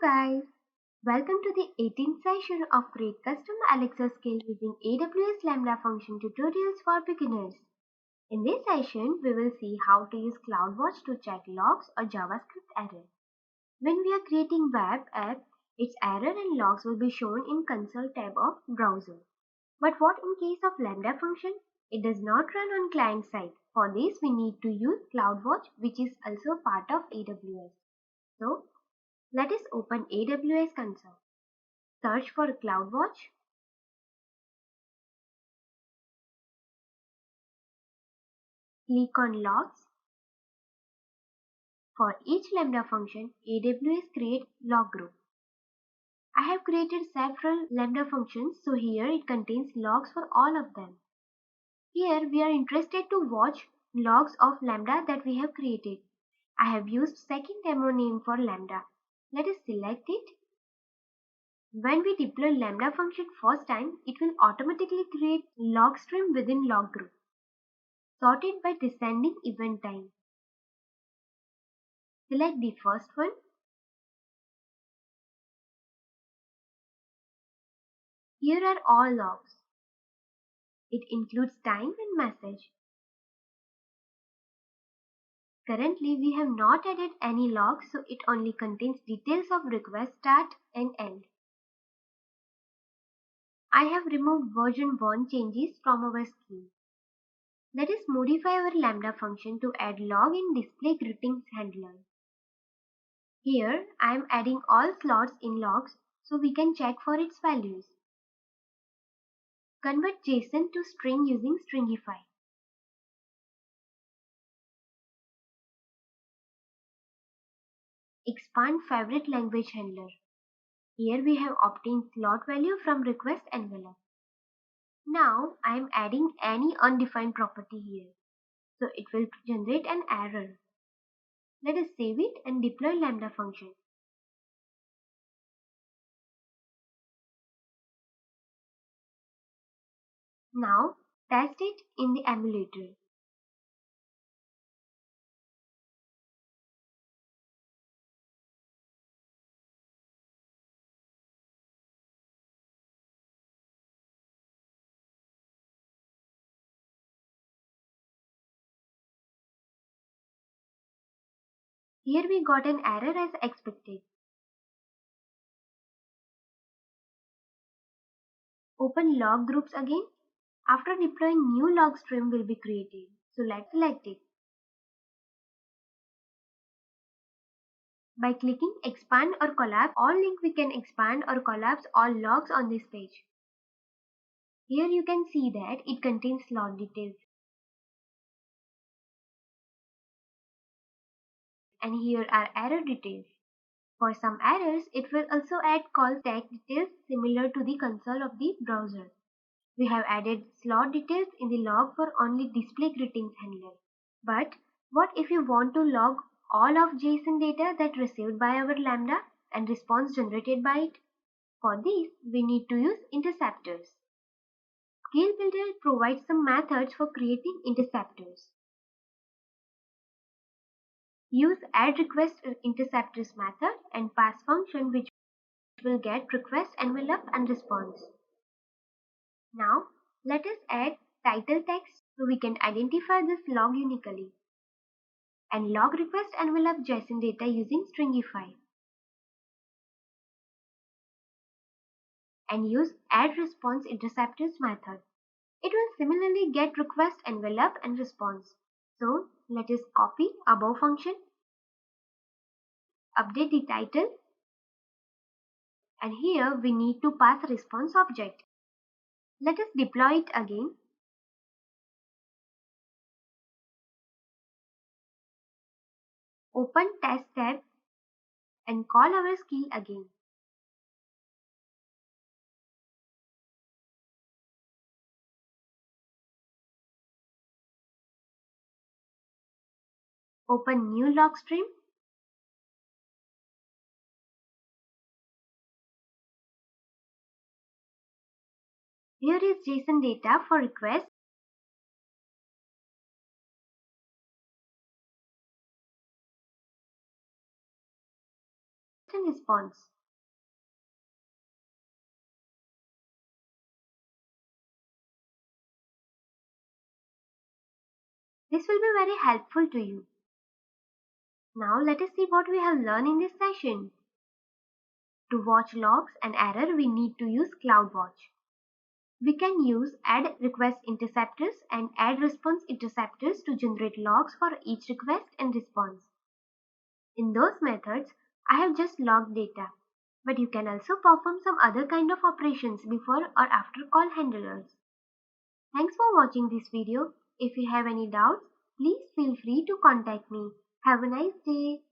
Hello guys, welcome to the 18th session of Create Custom Alexa Skill using AWS Lambda function tutorials for beginners. In this session, we will see how to use CloudWatch to check logs or JavaScript error. When we are creating web app, its error and logs will be shown in console tab of browser. But what in case of Lambda function? It does not run on client side. For this, we need to use CloudWatch, which is also part of AWS. So, let us open AWS console. Search for CloudWatch. Click on Logs. For each Lambda function, AWS creates log group. I have created several Lambda functions, so here it contains logs for all of them. Here we are interested to watch logs of Lambda that we have created. I have used second demo name for Lambda. Let us select it. When we deploy Lambda function first time, it will automatically create log stream within log group, sorted by descending event time. Select the first one. Here are all logs. It includes time and message. Currently, we have not added any logs, so it only contains details of request start and end. I have removed version 1 changes from our scheme. Let us modify our Lambda function to add log in display greetings handler. Here, I am adding all slots in logs so we can check for its values. Convert JSON to string using Stringify. Expand favorite language handler. Here we have obtained slot value from request envelope. Now I am adding any undefined property here, so it will generate an error. Let us save it and deploy Lambda function. Now test it in the emulator. Here we got an error as expected. Open log groups again. After deploying, new log stream will be created. So let's select it. By clicking expand or collapse all link, we can expand or collapse all logs on this page. Here you can see that it contains slot details. And here are error details. For some errors, it will also add call tag details similar to the console of the browser. We have added slot details in the log for only display greetings handler. But what if you want to log all of JSON data that received by our Lambda and response generated by it? For this, we need to use interceptors. Skill Builder provides some methods for creating interceptors. Use add request interceptors method and pass function which will get request envelope and response. Now let us add title text so we can identify this log uniquely, and log request envelope JSON data using Stringify, and use add response interceptors method. It will similarly get request envelope and response. So let us copy above function, update the title, and here we need to pass response object. Let us deploy it again. Open test tab and call our skill again. Open new log stream. Here is JSON data for request. And response. This will be very helpful to you. Now let us see what we have learned in this session. To watch logs and error, we need to use CloudWatch. We can use add request interceptors and add response interceptors to generate logs for each request and response. In those methods, I have just logged data, but you can also perform some other kind of operations before or after call handlers. Thanks for watching this video. If you have any doubts, please feel free to contact me. Have a nice day.